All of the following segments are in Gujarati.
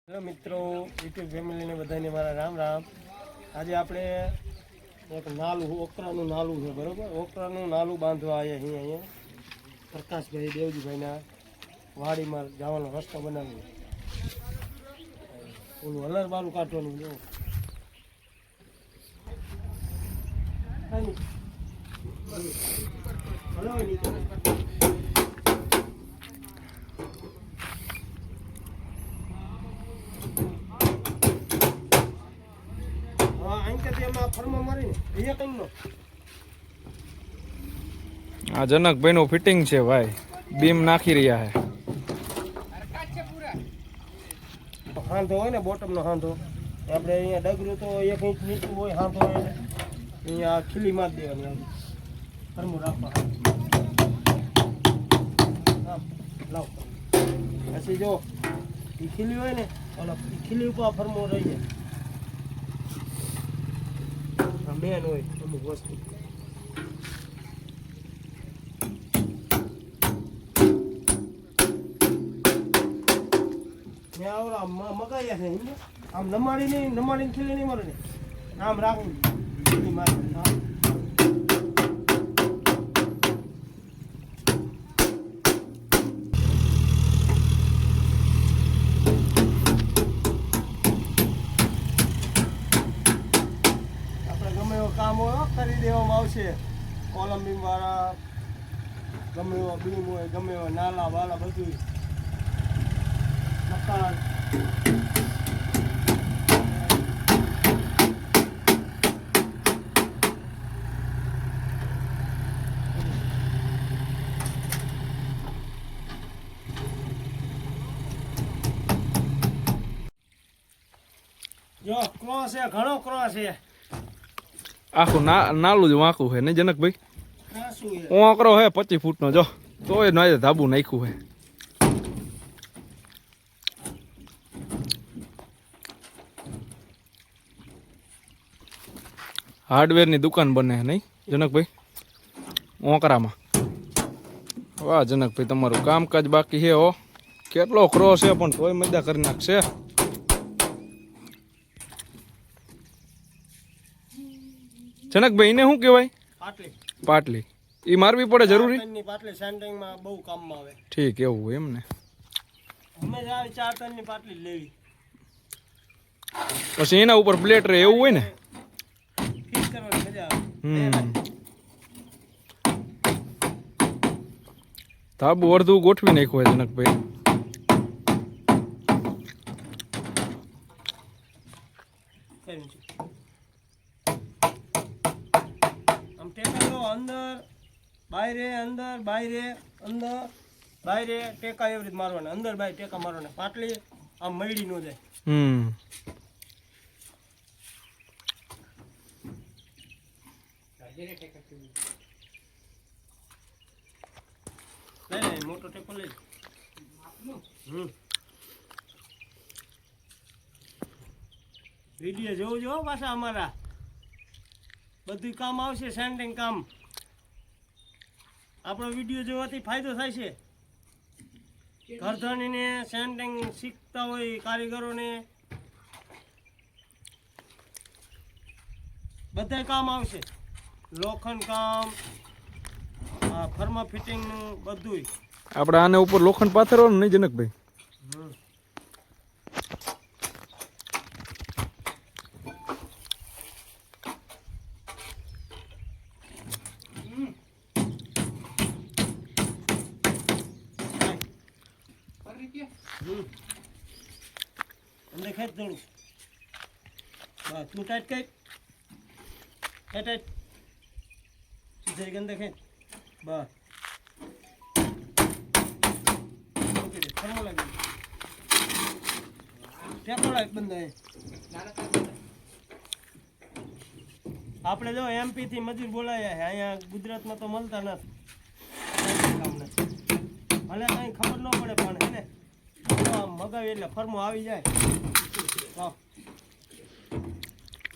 હેલો મિત્રો, યુટ્યુબ ફેમિલીને બધાને મારા રામ રામ. આજે આપણે એક નાલું ઓકરાનું નાલું છે, બરાબર. ઓકરાનું નાલું બાંધવા આવ્યા અહીંયા પ્રકાશભાઈ દેવજીભાઈના વાડીમાં જવાનો રસ્તો બનાવ્યો. ઓલું હલર બારું કાઢવાનું જો. આ જનકભાઈ નું ફિટિંગ છે ભાઈ, બીમ નાખી રહ્યા છે. હાંધો હોય ને, બોટમ નો હાંધો આપણે અહીંયા ડગરું તો 1 ઇંચ નીચું હોય હાંધો, અહીંયા ખીલી માર દેવાની ફરમું રાખવા. લાવ પછી જો એ ખીલી હોય ને, ખીલી ઉપર ફરમું રહી જાય. મેન હોય અમુક વસ્તુ. મગાયા છે આમ નમાડીને ખીલી નહીં મારે ને, આમ રાખવું મારે. કામ હોય કરી દેવામાં આવશે. કોલમ બીમ વાળા ગમે એવા બીમ હોય, ગમે એવા નાલા વાલા બધું મકાન. જો ક્રોસ છે, ઘણો ક્રોસ છે. આખું નાલું જ વાંકું છે ને જનકભાઈ. ઓકરો હે 25 ફૂટનો, જો તોય ના ધાબુ નાખ્યું હે. હાર્ડવેર ની દુકાન બને નહીં જનકભાઈ ઓકરામાં. વાહ જનકભાઈ, તમારું કામકાજ બાકી છે. હો કેટલો ક્રોસ છે પણ તોય મજા કરી નાખશે. જનકભાઈ એને શું કહેવાય? પાટલી. એ મારવી પડે જરૂરી? પાટલી સેન્ટિંગમાં બહુ કામમાં આવે. ઠીક, એવું હોય એમ ને. હંમેશા 4 ટનની પાટલી લેવી. પછી એના ઉપર પ્લેટ રહે એવું હોય ને, ફિટ કરવાની મજા આવે. ધાબુ અડધું ગોઠવી નાખ્યું હોય જનકભાઈ. અંદર બાયરે, અંદર બાયરે, અંદર બાયરે ટેકા એવી રીતે મારવાના. અંદર બાય ટેકા મારવાના. પાટલી આમ મળી ન જાય. મોટો ટેકો લઈ. વિડીયો જોવું જો પાછા અમારા બધું કામ આવશે. સેન્ડિંગ કામ આપણો વિડીયો જોવાથી ફાયદો થાય છે. ઘરધણીને સેન્ડિંગ શીખતા હોય કારીગરોને બધા કામ આવશે. લોખંડ કામ, ફર્મા ફિટિંગનું બધું. આપણે આને ઉપર લોખંડ પાથરવાનું નહીં જનકભાઈ? અંદર ખેંચ દઉં. બસ તું ટાઈટ કર. ટાઈટ સીધા અંદર ખેંચ. બસ થર્મો લાગી ટેકો લાગ બંધ. આપણે જો MP થી મજૂર બોલાયા છે. અહીંયા ગુજરાતમાં તો મળતા નથી. ભલે કઈ ખબર ન પડે પણ હે ને મગાવી એટલે ફર્મો આવી જાય.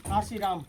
કાશીરામ